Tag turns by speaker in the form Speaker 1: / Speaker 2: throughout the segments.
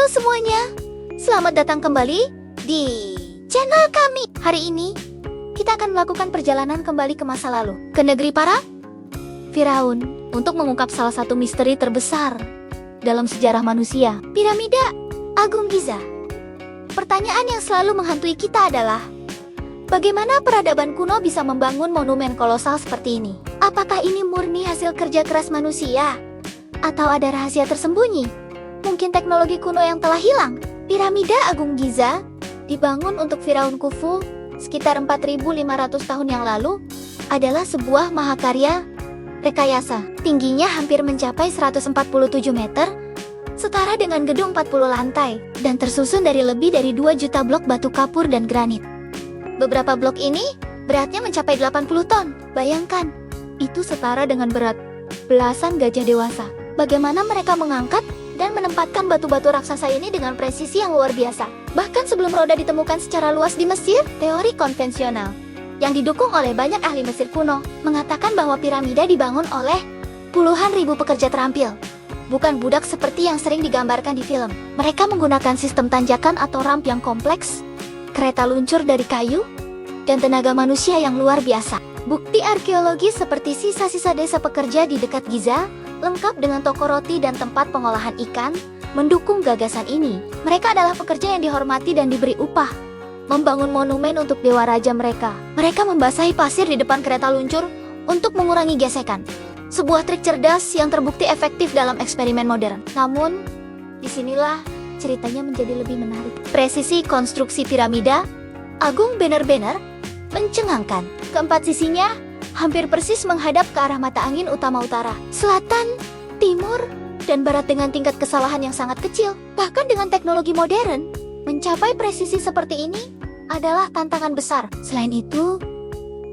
Speaker 1: semuanya, selamat datang kembali di channel kami. Hari ini, kita akan melakukan perjalanan kembali ke masa lalu, ke negeri para Firaun, untuk mengungkap salah satu misteri terbesar dalam sejarah manusia, Piramida Agung Giza. Pertanyaan yang selalu menghantui kita adalah, bagaimana peradaban kuno bisa membangun monumen kolosal seperti ini? Apakah ini murni hasil kerja keras manusia? Atau ada rahasia tersembunyi? Mungkin teknologi kuno yang telah hilang. Piramida Agung Giza dibangun untuk Firaun Khufu sekitar 4.500 tahun yang lalu adalah sebuah mahakarya rekayasa. Tingginya hampir mencapai 147 meter, setara dengan gedung 40 lantai, dan tersusun dari lebih dari 2 juta blok batu kapur dan granit. Beberapa blok ini beratnya mencapai 80 ton. Bayangkan, itu setara dengan berat belasan gajah dewasa. Bagaimana mereka mengangkat dan menempatkan batu-batu raksasa ini dengan presisi yang luar biasa. Bahkan sebelum roda ditemukan secara luas di Mesir, teori konvensional yang didukung oleh banyak ahli Mesir kuno mengatakan bahwa piramida dibangun oleh puluhan ribu pekerja terampil, bukan budak seperti yang sering digambarkan di film. Mereka menggunakan sistem tanjakan atau ramp yang kompleks, kereta luncur dari kayu, dan tenaga manusia yang luar biasa. Bukti arkeologi seperti sisa-sisa desa pekerja di dekat Giza, lengkap dengan toko roti dan tempat pengolahan ikan, mendukung gagasan ini. Mereka adalah pekerja yang dihormati dan diberi upah membangun monumen untuk dewa raja mereka. Mereka membasahi pasir di depan kereta luncur untuk mengurangi gesekan. Sebuah trik cerdas yang terbukti efektif dalam eksperimen modern. Namun, disinilah ceritanya menjadi lebih menarik. Presisi konstruksi piramida Agung benar-benar mencengangkan. Keempat sisinya hampir persis menghadap ke arah mata angin utama utara, selatan, timur, dan barat dengan tingkat kesalahan yang sangat kecil. Bahkan dengan teknologi modern, mencapai presisi seperti ini adalah tantangan besar. Selain itu,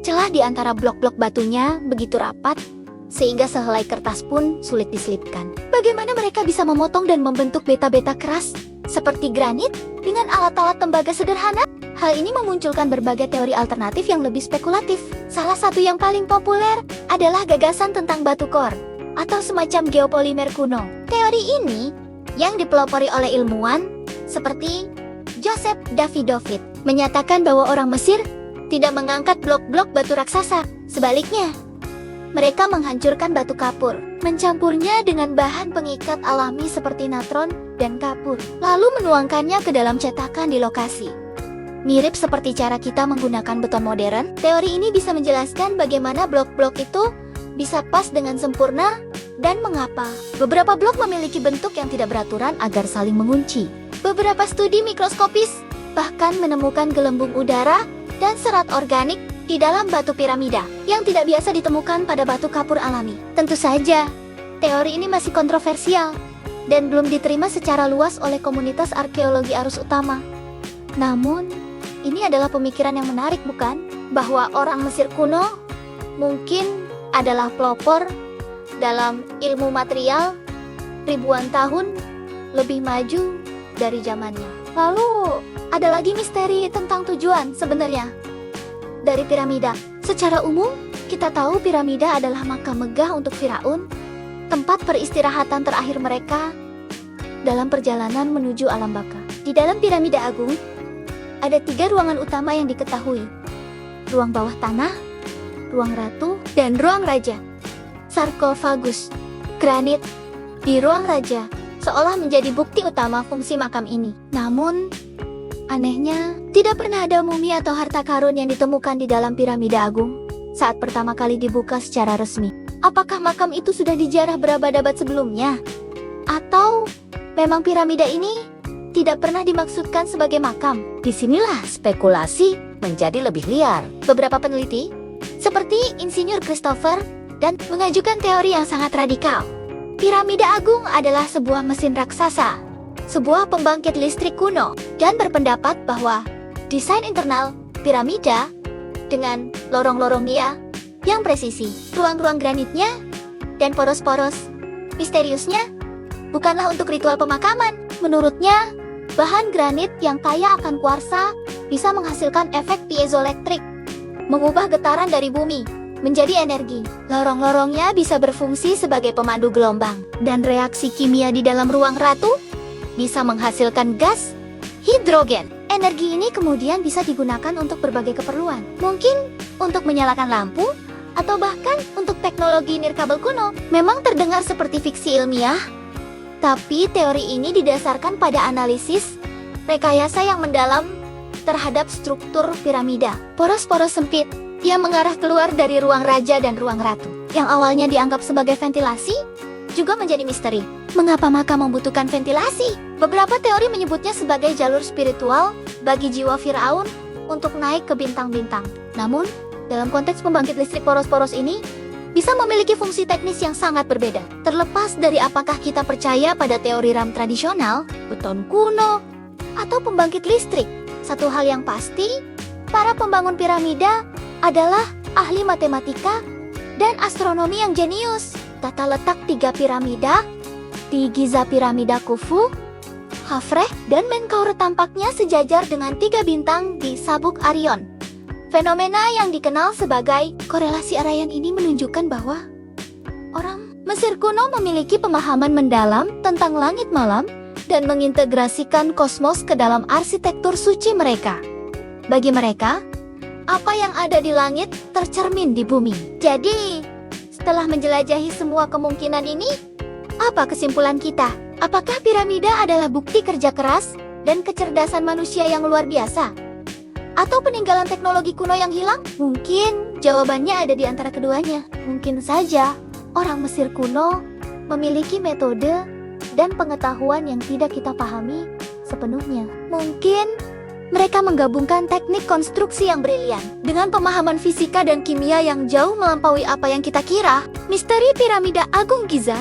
Speaker 1: celah di antara blok-blok batunya begitu rapat, sehingga sehelai kertas pun sulit diselipkan. Bagaimana mereka bisa memotong dan membentuk beta-beta keras seperti granit dengan alat-alat tembaga sederhana? Hal ini memunculkan berbagai teori alternatif yang lebih spekulatif. Salah satu yang paling populer adalah gagasan tentang batu kor, atau semacam geopolimer kuno. Teori ini yang dipelopori oleh ilmuwan seperti Joseph Davidovit menyatakan bahwa orang Mesir tidak mengangkat blok-blok batu raksasa. Sebaliknya, mereka menghancurkan batu kapur, mencampurnya dengan bahan pengikat alami seperti natron dan kapur, lalu menuangkannya ke dalam cetakan di lokasi. Mirip seperti cara kita menggunakan beton modern, teori ini bisa menjelaskan bagaimana blok-blok itu bisa pas dengan sempurna dan mengapa beberapa blok memiliki bentuk yang tidak beraturan agar saling mengunci. Beberapa studi mikroskopis bahkan menemukan gelembung udara dan serat organik di dalam batu piramida yang tidak biasa ditemukan pada batu kapur alami. Tentu saja, teori ini masih kontroversial dan belum diterima secara luas oleh komunitas arkeologi arus utama. Namun, ini adalah pemikiran yang menarik, bukan? Bahwa orang Mesir kuno mungkin adalah pelopor dalam ilmu material ribuan tahun lebih maju dari zamannya. Lalu, ada lagi misteri tentang tujuan sebenarnya dari piramida. Secara umum, kita tahu piramida adalah makam megah untuk Firaun, tempat peristirahatan terakhir mereka dalam perjalanan menuju alam baka. Di dalam piramida agung, ada 3 ruangan utama yang diketahui. Ruang bawah tanah, ruang ratu, dan ruang raja. Sarkofagus, granit, di ruang raja, seolah menjadi bukti utama fungsi makam ini. Namun, anehnya, tidak pernah ada mumi atau harta karun yang ditemukan di dalam piramida agung saat pertama kali dibuka secara resmi. Apakah makam itu sudah dijarah berabad-abad sebelumnya? Atau memang piramida ini tidak pernah dimaksudkan sebagai makam? Disinilah spekulasi menjadi lebih liar. Beberapa peneliti, seperti Insinyur Christopher, dan mengajukan teori yang sangat radikal. Piramida Agung adalah sebuah mesin raksasa, sebuah pembangkit listrik kuno, dan berpendapat bahwa desain internal piramida dengan lorong-lorongnya yang presisi, ruang-ruang granitnya, dan poros-poros misteriusnya bukanlah untuk ritual pemakaman. Menurutnya, bahan granit yang kaya akan kuarsa bisa menghasilkan efek piezoelektrik, mengubah getaran dari bumi menjadi energi. Lorong-lorongnya bisa berfungsi sebagai pemandu gelombang, dan reaksi kimia di dalam ruang ratu bisa menghasilkan gas hidrogen. Energi ini kemudian bisa digunakan untuk berbagai keperluan. Mungkin untuk menyalakan lampu, atau bahkan untuk teknologi nirkabel kuno. Memang terdengar seperti fiksi ilmiah, tapi teori ini didasarkan pada analisis rekayasa yang mendalam terhadap struktur piramida. Poros-poros sempit yang mengarah keluar dari ruang raja dan ruang ratu, yang awalnya dianggap sebagai ventilasi, juga menjadi misteri. Mengapa makam membutuhkan ventilasi? Beberapa teori menyebutnya sebagai jalur spiritual bagi jiwa Firaun untuk naik ke bintang-bintang. Namun, dalam konteks pembangkit listrik, poros-poros ini bisa memiliki fungsi teknis yang sangat berbeda. Terlepas dari apakah kita percaya pada teori RAM tradisional, beton kuno, atau pembangkit listrik, satu hal yang pasti, para pembangun piramida adalah ahli matematika dan astronomi yang jenius. Tata letak 3 piramida di Giza, piramida Khufu, Khafre, dan Menkaure tampaknya sejajar dengan 3 bintang di Sabuk Arion. Fenomena yang dikenal sebagai korelasi Arayan ini menunjukkan bahwa orang Mesir kuno memiliki pemahaman mendalam tentang langit malam dan mengintegrasikan kosmos ke dalam arsitektur suci mereka. Bagi mereka, apa yang ada di langit tercermin di bumi. Jadi, setelah menjelajahi semua kemungkinan ini, apa kesimpulan kita? Apakah piramida adalah bukti kerja keras dan kecerdasan manusia yang luar biasa? Atau peninggalan teknologi kuno yang hilang? Mungkin jawabannya ada di antara keduanya. Mungkin saja orang Mesir kuno memiliki metode dan pengetahuan yang tidak kita pahami sepenuhnya. Mungkin mereka menggabungkan teknik konstruksi yang brilian dengan pemahaman fisika dan kimia yang jauh melampaui apa yang kita kira. Misteri piramida Agung Giza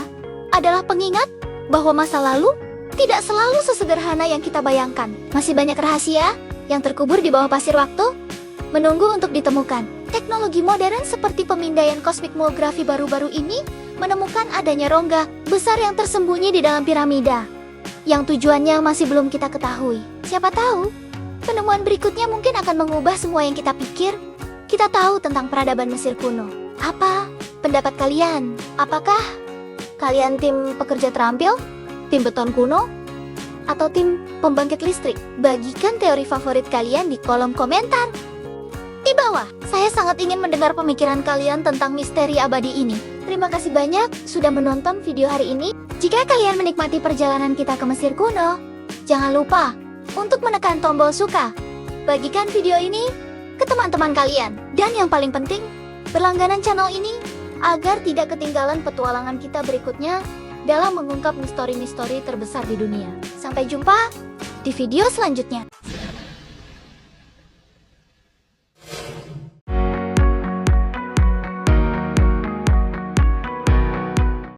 Speaker 1: adalah pengingat bahwa masa lalu tidak selalu sesederhana yang kita bayangkan. Masih banyak rahasia yang terkubur di bawah pasir waktu, menunggu untuk ditemukan. Teknologi modern seperti pemindaian kosmikmografi baru-baru ini menemukan adanya rongga besar yang tersembunyi di dalam piramida, yang tujuannya masih belum kita ketahui. Siapa tahu, penemuan berikutnya mungkin akan mengubah semua yang kita pikir kita tahu tentang peradaban Mesir kuno. Apa pendapat kalian? Apakah kalian tim pekerja terampil, tim beton kuno, atau tim pembangkit listrik? Bagikan teori favorit kalian di kolom komentar di bawah. Saya sangat ingin mendengar pemikiran kalian tentang misteri abadi ini. Terima kasih banyak sudah menonton video hari ini. Jika kalian menikmati perjalanan kita ke Mesir kuno, jangan lupa untuk menekan tombol suka. Bagikan video ini ke teman-teman kalian. Dan yang paling penting, berlangganan channel ini agar tidak ketinggalan petualangan kita berikutnya dalam mengungkap misteri-misteri terbesar di dunia. Sampai jumpa di video selanjutnya.